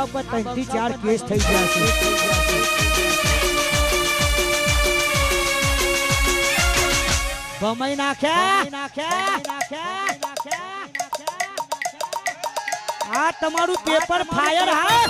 કાકા ઉપર 3 થી 4 કેસ થઈ ગયા છે ભમાઈ નાખ્યા આ તમારું પેપર ફાયર હા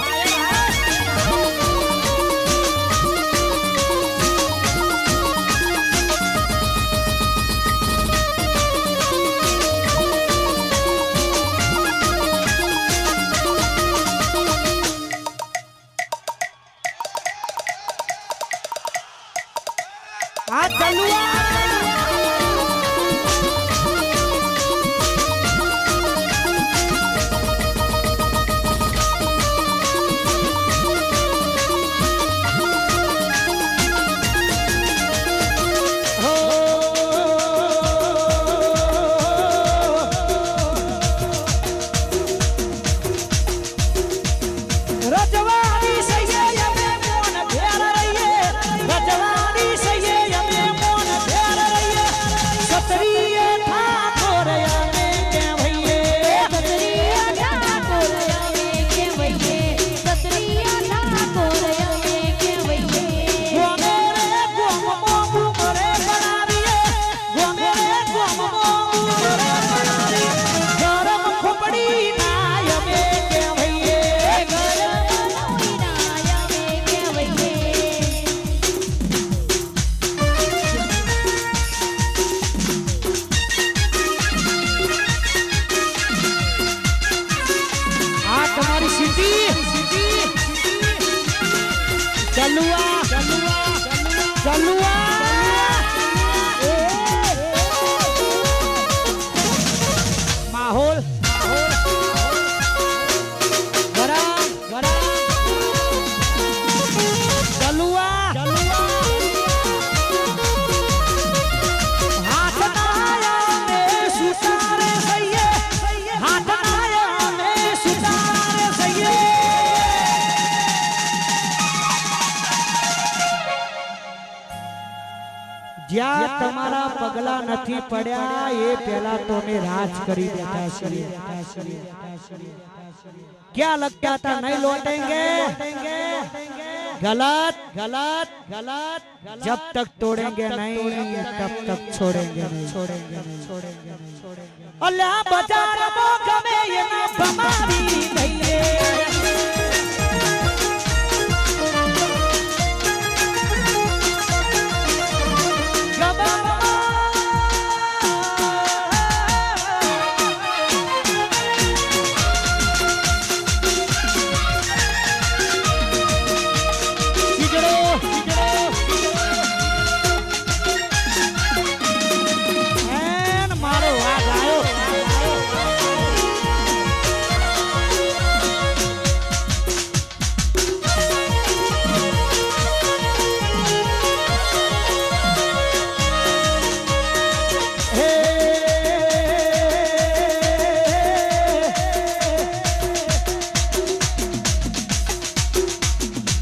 આ ચલુઆ माहौल ज्या तमारा पगला नहीं पड़ा ये पहला तो ने राज करी देता है क्या लगता था नहीं लौटेंगे गलत गलत गलत जब तक तोड़ेंगे नहीं तब तक छोड़ेंगे नहीं अल्लाह बाजार मौका में ये ना बमारी नहीं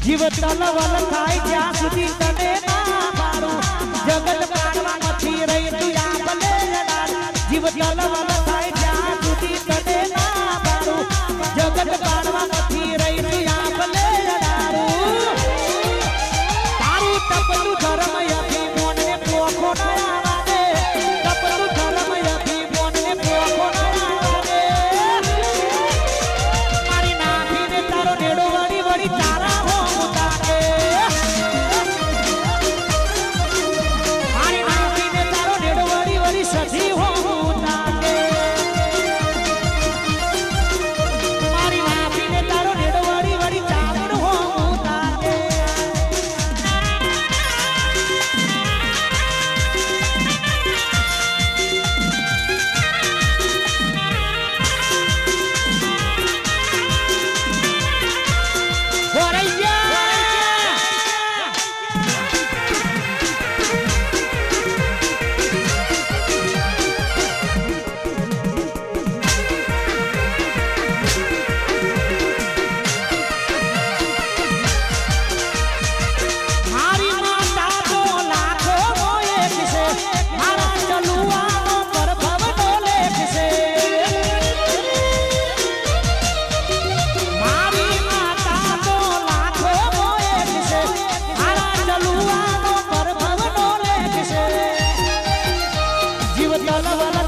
जीव तलवल थाय ज्या सुधी तने ना मारू जगत पाड़वा मथी रही तू या भले डाल जीव तलवल थाय ज्या सुधी तने ना मारू जगत पाड़वा मथी रही तू या भले डाल तारू तपलू धर्म यथी मोन ने पोखो ना आवे तपलू धर्म यथी मोन ने पोखो ना आवे मारी नाथी ने तारो नेडो वड़ी वड़ी तारा सजी हो તલવલ